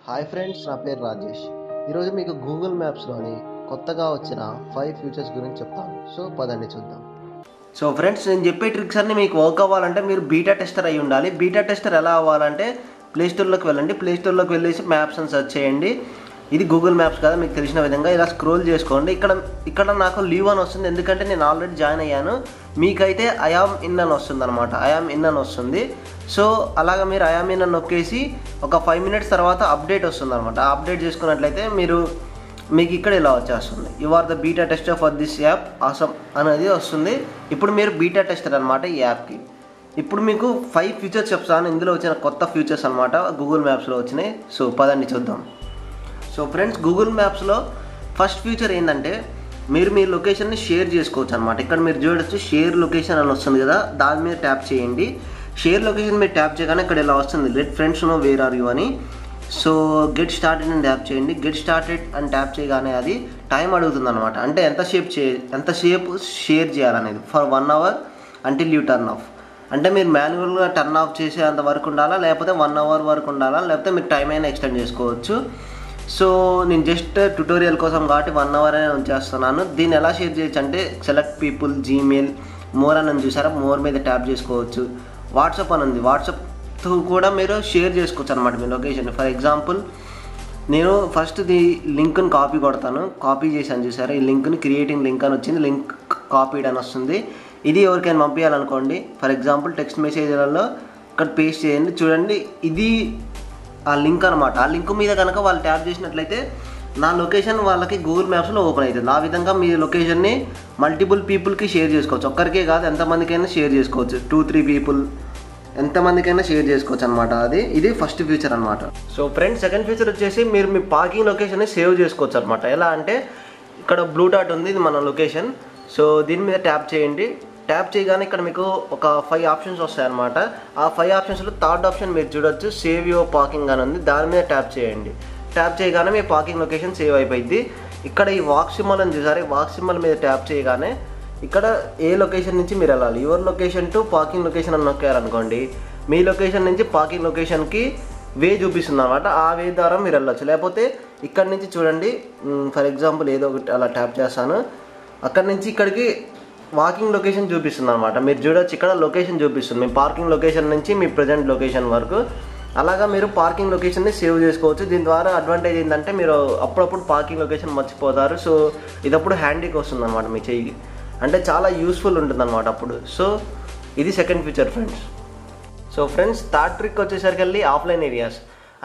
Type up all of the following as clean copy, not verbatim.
Hi friends, నా పేరు రాజేష్. ఈరోజు మీకు గూగుల్ మ్యాప్స్లోని కొత్తగా వచ్చిన 5 ఫీచర్స్ గురించి చెప్తాను. సో పదండి చూద్దాం. సో ఫ్రెండ్స్, నేను చెప్పే ట్రిక్స్ అన్నీ మీకు వర్క్ అవ్వాలంటే మీరు బీటా టెస్టర్ అయి ఉండాలి. బీటా టెస్టర్ ఎలా అవ్వాలంటే ప్లేస్టోర్లోకి వెళ్ళండి. ప్లేస్టోర్లోకి వెళ్ళేసి మ్యాప్స్ అని సెర్చ్ చేయండి. ఇది గూగుల్ మ్యాప్స్ కదా, మీకు తెలిసిన విధంగా ఇలా స్క్రోల్ చేసుకోండి. ఇక్కడ నాకు లీవ్ అని వస్తుంది, ఎందుకంటే నేను ఆల్రెడీ జాయిన్ అయ్యాను. మీకైతే ఐఆమ్ ఇన్ అని వస్తుంది అనమాట. ఐఆమ్ ఇన్ అని వస్తుంది. సో అలాగా మీరు ఐఆమ్ ఇన్ అని నొక్కేసి ఒక 5 మినిట్స్ తర్వాత అప్డేట్ వస్తుంది అనమాట. ఆ అప్డేట్ చేసుకున్నట్లయితే మీకు ఇక్కడ ఇలా వచ్చేస్తుంది, you are the beta tester for this app awesome అనేది వస్తుంది. ఇప్పుడు మీరు బీటా టెస్టర్ అనమాట ఈ యాప్కి. ఇప్పుడు మీకు 5 ఫీచర్స్ చెప్తాను. ఇందులో వచ్చిన కొత్త ఫీచర్స్ అనమాట, గూగుల్ మ్యాప్స్లో వచ్చినాయి. సో పదండి చూద్దాం. సో ఫ్రెండ్స్, గూగుల్ మ్యాప్స్లో ఫస్ట్ ఫీచర్ ఏంటంటే మీరు మీ లొకేషన్ని షేర్ చేసుకోవచ్చు అనమాట. ఇక్కడ మీరు చూడొచ్చు, షేర్ లొకేషన్ అని వస్తుంది కదా, దాని మీద ట్యాప్ చేయండి. షేర్ లొకేషన్ మీద ట్యాప్ చేయగానే ఇక్కడ ఇలా వస్తుంది, let friends know where are you అని. సో గెట్ స్టార్టెడ్ అని ట్యాప్ చేయండి. గెట్ స్టార్టెడ్ అని ట్యాప్ చేయగానే అది టైం అడుగుతుంది అనమాట. అంటే ఎంతసేపు షేర్ చేయాలనేది, for 1 hour until you turn off. అంటే మీరు మాన్యువల్గా టర్న్ ఆఫ్ చేసే అంత వరకు ఉండాలా, లేకపోతే 1 అవర్ వరకు ఉండాలా, లేకపోతే మీరు టైం అయినా ఎక్స్టెండ్ చేసుకోవచ్చు. సో నేను జస్ట్ ట్యుటోరియల్ కోసం కాబట్టి 1 అవర్ అనే ఉంచేస్తున్నాను. దీన్ని ఎలా షేర్ చేయొచ్చు అంటే సెలెక్ట్ పీపుల్, జీమెయిల్, మోర్ అని చూసారా, మోర్ మీద ట్యాప్ చేసుకోవచ్చు. వాట్సాప్ అని ఉంది, వాట్సాప్తో కూడా మీరు షేర్ చేసుకోవచ్చు అనమాట మీ లొకేషన్. ఫర్ ఎగ్జాంపుల్, నేను ఫస్ట్ ది లింక్ని కాపీ కొడతాను. కాపీ చేశాను చూసారా, ఈ లింక్ని క్రియేటింగ్ లింక్ అని వచ్చింది, లింక్ కాపీడ్ అని వస్తుంది. ఇది ఎవరికైనా పంపించాలనుకోండి, ఫర్ ఎగ్జాంపుల్ టెక్స్ట్ మెసేజ్లలో ఇక్కడ పేస్ట్ చేయండి. చూడండి, ఇది ఆ లింక్ అనమాట. ఆ లింక్ మీద కనుక వాళ్ళు ట్యాప్ చేసినట్లయితే నా లొకేషన్ వాళ్ళకి గూగుల్ మ్యాప్స్లో ఓపెన్ అవుతుంది. ఆ విధంగా మీ లొకేషన్ని మల్టిపుల్ పీపుల్కి షేర్ చేసుకోవచ్చు. ఒక్కరికే కాదు, ఎంతమందికైనా షేర్ చేసుకోవచ్చు. 2-3 పీపుల్ ఎంతమందికైనా షేర్ చేసుకోవచ్చు అనమాట. ఇది ఫస్ట్ ఫీచర్ అనమాట. సో ఫ్రెండ్స్, సెకండ్ ఫీచర్ వచ్చేసి మీరు మీ పార్కింగ్ లొకేషన్ని సేవ్ చేసుకోవచ్చు అనమాట. ఎలా అంటే ఇక్కడ బ్లూ డాట్ ఉంది, ఇది మన లొకేషన్. సో దీని మీద ట్యాప్ చేయండి. ట్యాప్ చేయగానే ఇక్కడ మీకు ఒక 5 ఆప్షన్స్ వస్తాయి అనమాట. ఆ 5 ఆప్షన్స్లో థర్డ్ ఆప్షన్ మీరు చూడొచ్చు, సేవ్ యువర్ పార్కింగ్ అని ఉంది. దాని మీద ట్యాప్ చేయండి. ట్యాప్ చేయగానే మీ పార్కింగ్ లొకేషన్ సేవ్ అయిపోయింది. ఇక్కడ ఈ వాక్ సింబల్ అని చూసారు, ఈ వాక్ సింబల్ మీద ట్యాప్ చేయగానే ఇక్కడ ఏ లొకేషన్ నుంచి మీరు వెళ్ళాలి, your location to parking location అని నొక్కారనుకోండి, మీ లొకేషన్ నుంచి పార్కింగ్ లొకేషన్కి వే చూపిస్తుంది అనమాట. ఆ వే ద్వారా మీరు వెళ్ళొచ్చు. లేకపోతే ఇక్కడ నుంచి చూడండి, ఫర్ ఎగ్జాంపుల్ ఏదో ఒకటి అలా ట్యాప్ చేస్తాను, అక్కడ నుంచి ఇక్కడికి వాకింగ్ లొకేషన్ చూపిస్తుంది అనమాట. మీరు చూడొచ్చు, ఇక్కడ లొకేషన్ చూపిస్తుంది, మీ పార్కింగ్ లొకేషన్ నుంచి మీ ప్రజెంట్ లొకేషన్ వరకు. అలాగా మీరు పార్కింగ్ లొకేషన్ని సేవ్ చేసుకోవచ్చు. దీని ద్వారా అడ్వాంటేజ్ ఏంటంటే మీరు అప్పుడప్పుడు పార్కింగ్ లొకేషన్ మర్చిపోతారు. సో ఇదప్పుడు హ్యాండీకి వస్తుంది అనమాట మీ చెయ్యికి, అంటే చాలా యూస్ఫుల్ ఉంటుంది అనమాట అప్పుడు. సో ఇది second feature friends. So friends, third trick వచ్చేసరికి ఆఫ్లైన్ ఏరియాస్.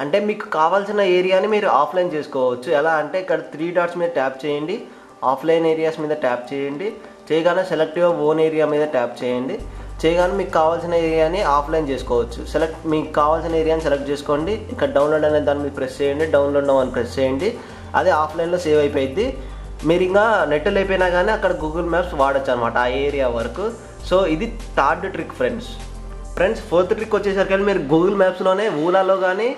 అంటే మీకు కావాల్సిన ఏరియాని మీరు ఆఫ్లైన్ చేసుకోవచ్చు. ఎలా అంటే ఇక్కడ 3 డాట్స్ మీద ట్యాప్ చేయండి, ఆఫ్లైన్ ఏరియాస్ మీద ట్యాప్ చేయండి. చేయగానే సెలెక్ట్ యువర్ ఓన్ ఏరియా మీద ట్యాప్ చేయండి. చేయగానే మీకు కావాల్సిన ఏరియాని ఆఫ్లైన్ చేసుకోవచ్చు. మీకు కావాల్సిన ఏరియాని సెలెక్ట్ చేసుకోండి. ఇక్కడ డౌన్లోడ్ అనే దాన్ని మీరు ప్రెస్ చేయండి, డౌన్లోడ్ నౌ అని ప్రెస్ చేయండి. అది ఆఫ్లైన్లో సేవ్ అయిపోయింది. మీరు ఇంకా నెట్ లేకపోయినా కానీ అక్కడ గూగుల్ మ్యాప్స్ వాడచ్చు అనమాట ఆ ఏరియా వరకు. సో ఇది third trick friends. Fourth trick వచ్చేసరికి మీరు గూగుల్ మ్యాప్స్లోనే ఓలాలో కానీ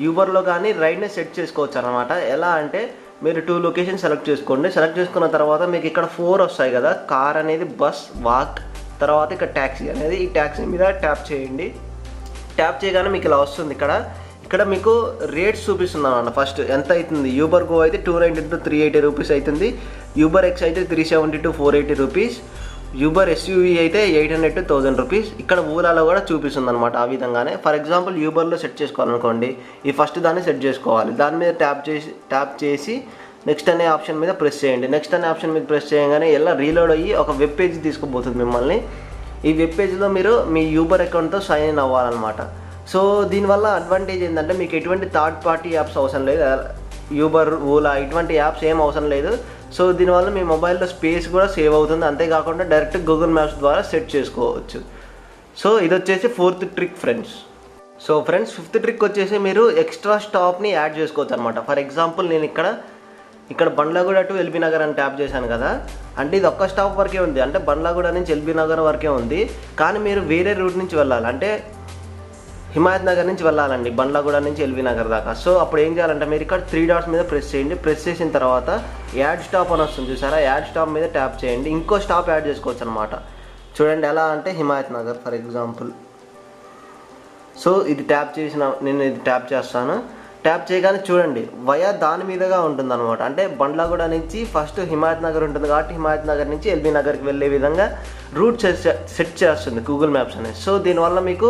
యూబర్లో కానీ రైడ్ని సెట్ చేసుకోవచ్చు అనమాట. ఎలా అంటే మీరు 2 లొకేషన్ సెలెక్ట్ చేసుకోండి. సెలెక్ట్ చేసుకున్న తర్వాత మీకు ఇక్కడ 4 వస్తాయి కదా, కార్ అనేది, బస్, వాక్, తర్వాత ఇక్కడ ట్యాక్సీ అనేది. ఈ ట్యాక్సీ మీద ట్యాప్ చేయండి. ట్యాప్ చేయగానే మీకు ఇలా వస్తుంది. ఇక్కడ మీకు రేట్స్ చూపిస్తుంది అన్నమాట. ఫస్ట్ ఎంత అవుతుంది, యూబర్ గో అయితే 290 to 380 రూపీస్ అవుతుంది, యూబర్ ఎక్స్ అయితే 370 to 480 రూపీస్, యూబర్ ఎస్యూవీ అయితే 800 to 1000 రూపీస్. ఇక్కడ ఓలాలో కూడా చూపిస్తుంది అనమాట ఆ విధంగానే. ఫర్ ఎగ్జాంపుల్ యూబర్లో సెట్ చేసుకోవాలనుకోండి, ఈ ఫస్ట్ దాన్ని సెట్ చేసుకోవాలి. దాని మీద ట్యాప్ చేసి నెక్స్ట్ అనే ఆప్షన్ మీద ప్రెస్ చేయండి. నెక్స్ట్ అనే ఆప్షన్ మీద ప్రెస్ చేయగానే ఎలా రీలోడ్ అయ్యి ఒక వెబ్ పేజ్ తీసుకుపోతుంది మిమ్మల్ని. ఈ వెబ్ పేజ్లో మీరు మీ యూబర్ అకౌంట్తో సైన్ ఇన్ అవ్వాలన్నమాట. సో దీనివల్ల అడ్వాంటేజ్ ఏంటంటే మీకు ఎటువంటి థర్డ్ పార్టీ యాప్స్ అవసరం లేదు, యూబర్, ఓలా ఇటువంటి యాప్స్ ఏం అవసరం లేదు. సో దీనివల్ల మీ మొబైల్లో స్పేస్ కూడా సేవ్ అవుతుంది. అంతేకాకుండా డైరెక్ట్ గూగుల్ మ్యాప్స్ ద్వారా సెట్ చేసుకోవచ్చు. సో ఇది వచ్చేసి 4th trick friends. So friends, 5th trick వచ్చేసి మీరు ఎక్స్ట్రా స్టాప్ని యాడ్ చేసుకోవచ్చు అనమాట. ఫర్ ఎగ్జాంపుల్ నేను ఇక్కడ బండ్లగూడ టు ఎల్బీ నగర్ అని ట్యాప్ చేశాను కదా, అంటే ఇది ఒక్క స్టాప్ వరకే ఉంది, అంటే బండ్లగూడ నుంచి ఎల్బీ నగర్ వరకే ఉంది. కానీ మీరు వేరే రూట్ నుంచి వెళ్ళాలి, అంటే హిమాయత్ నగర్ నుంచి వెళ్ళాలండి బండ్లగూడ నుంచి ఎల్బీ నగర్ దాకా. సో అప్పుడు ఏం చేయాలంటే మీరు ఇక్కడ 3 డాట్స్ మీద ప్రెస్ చేయండి. ప్రెస్ చేసిన తర్వాత యాడ్ స్టాప్ అని వస్తుంది చూసారా, యాడ్ స్టాప్ మీద ట్యాప్ చేయండి. ఇంకో స్టాప్ యాడ్ చేసుకోవచ్చు అనమాట. చూడండి ఎలా అంటే Himayat Nagar for example. So ఇది ట్యాప్ చేసిన, నేను ఇది ట్యాప్ చేస్తాను. ట్యాప్ చేయగానే చూడండి వయా దాని మీదుగా ఉంటుంది అనమాట. అంటే బండ్లగూడ నుంచి ఫస్ట్ హిమాయత్ నగర్ ఉంటుంది కాబట్టి హిమాయత్ నగర్ నుంచి ఎల్బీ నగర్కి వెళ్ళే విధంగా రూట్ సెట్ చేస్తుంది గూగుల్ మ్యాప్స్ అనేది. సో దీనివల్ల మీకు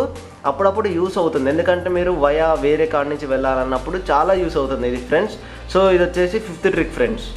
అప్పుడప్పుడు యూస్ అవుతుంది, ఎందుకంటే మీరు వయా వేరే కాడ నుంచి వెళ్ళాలన్నప్పుడు చాలా యూస్ అవుతుంది ఇది ఫ్రెండ్స్. సో ఇది వచ్చేసి 5th ట్రిక్ ఫ్రెండ్స్.